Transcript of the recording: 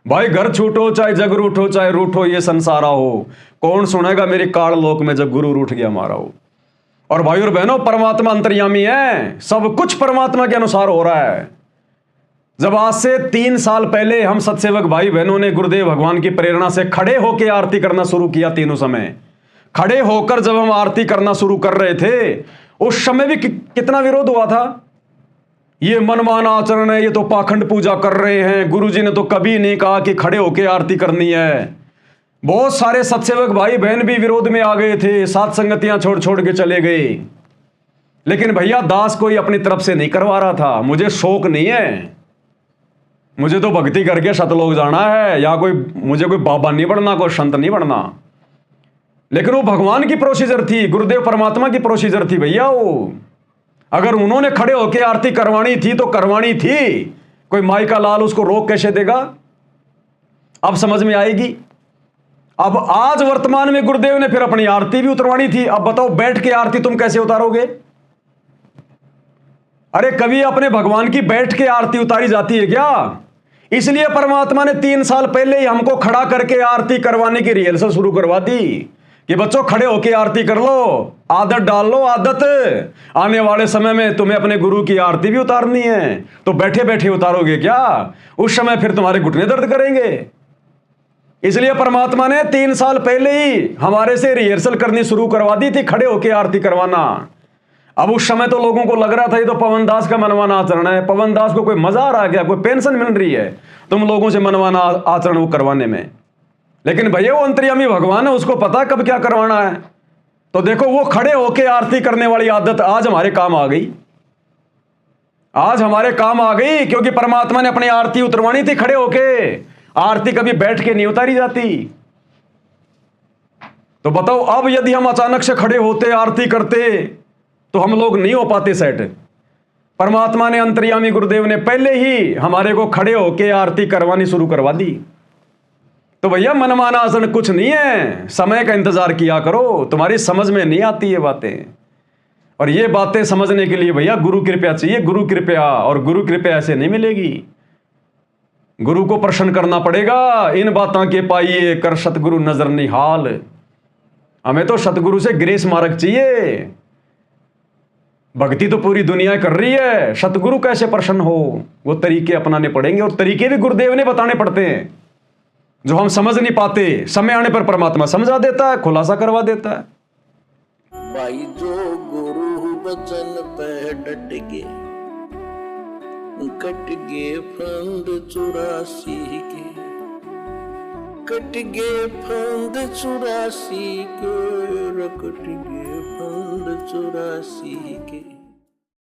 भाई घर छूटो चाहे जग रूठो चाहे रूठो ये संसारा हो, कौन सुनेगा मेरी काल लोक में जब गुरु रूठ गया हमारा हो। और भाई और बहनों, परमात्मा अंतर्यामी है, सब कुछ परमात्मा के अनुसार हो रहा है। जब आज से 3 साल पहले हम सत्सेवक भाई बहनों ने गुरुदेव भगवान की प्रेरणा से खड़े होकर आरती करना शुरू किया, तीनों समय खड़े होकर जब हम आरती करना शुरू कर रहे थे, उस समय भी कितना विरोध हुआ था। ये मनमाना आचरण है, ये तो पाखंड पूजा कर रहे हैं, गुरुजी ने तो कभी नहीं कहा कि खड़े होकर आरती करनी है। बहुत सारे सत्सेवक भाई बहन भी विरोध में आ गए थे, साथ संगतियां छोड़ छोड़ के चले गए। लेकिन भैया दास कोई अपनी तरफ से नहीं करवा रहा था। मुझे शौक नहीं है, मुझे तो भक्ति करके सतलोक जाना है, या मुझे कोई बाबा नहीं बनना, कोई संत नहीं बनना। लेकिन वो भगवान की प्रोसीजर थी, गुरुदेव परमात्मा की प्रोसीजर थी भैया। वो अगर उन्होंने खड़े होकर आरती करवानी थी तो करवानी थी, कोई माई का लाल उसको रोक कैसे देगा। अब समझ में आएगी। अब आज वर्तमान में गुरुदेव ने फिर अपनी आरती भी उतरवानी थी। अब बताओ बैठ के आरती तुम कैसे उतारोगे। अरे कभी अपने भगवान की बैठ के आरती उतारी जाती है क्या। इसलिए परमात्मा ने 3 साल पहले ही हमको खड़ा करके आरती करवाने की रिहर्सल शुरू करवा दी कि बच्चों खड़े होके आरती कर लो, आदत डाल लो, आदत। आने वाले समय में तुम्हें अपने गुरु की आरती भी उतारनी है, तो बैठे बैठे उतारोगे क्या। उस समय फिर तुम्हारे घुटने दर्द करेंगे। इसलिए परमात्मा ने 3 साल पहले ही हमारे से रिहर्सल करनी शुरू करवा दी थी, खड़े होके आरती करवाना। अब उस समय तो लोगों को लग रहा था ये तो पवन दास का मनमाना आचरण है, पवन दास को कोई मजा आ रहा है क्या, कोई पेंशन मिल रही है तुम लोगों से मनमाना आचरण वो करवाने में। लेकिन भैया वो अंतर्यामी भगवान है, उसको पता कब क्या करवाना है। तो देखो वो खड़े होके आरती करने वाली आदत आज हमारे काम आ गई। आज हमारे काम आ गई क्योंकि परमात्मा ने अपनी आरती उतरवानी थी खड़े होके। आरती कभी बैठ के नहीं उतारी जाती। तो बताओ अब यदि हम अचानक से खड़े होते आरती करते तो हम लोग नहीं हो पाते सेट। परमात्मा ने अंतर्यामी गुरुदेव ने पहले ही हमारे को खड़े होके आरती करवानी शुरू करवा दी। तो भैया मनमाना आसन कुछ नहीं है, समय का इंतजार किया करो। तुम्हारी समझ में नहीं आती ये बातें, और ये बातें समझने के लिए भैया गुरु कृपया चाहिए, गुरु कृपया। और गुरु कृपया ऐसे नहीं मिलेगी, गुरु को प्रसन्न करना पड़ेगा। इन बातों के पाइए कर सतगुरु नजर निहाल। हमें तो सतगुरु से ग्रेस मार्ग चाहिए। भक्ति तो पूरी दुनिया कर रही है, सतगुरु कैसे प्रसन्न हो, वो तरीके अपनाने पड़ेंगे। और तरीके भी गुरुदेव ने बताने पड़ते हैं जो हम समझ नहीं पाते। समय आने पर परमात्मा समझा देता है, खुलासा करवा देता है। भाई जो गुरु बचन पे डट गे, कट गे फंद 84 के, कट गे फंद 84 के, कट गे फंद 84 के।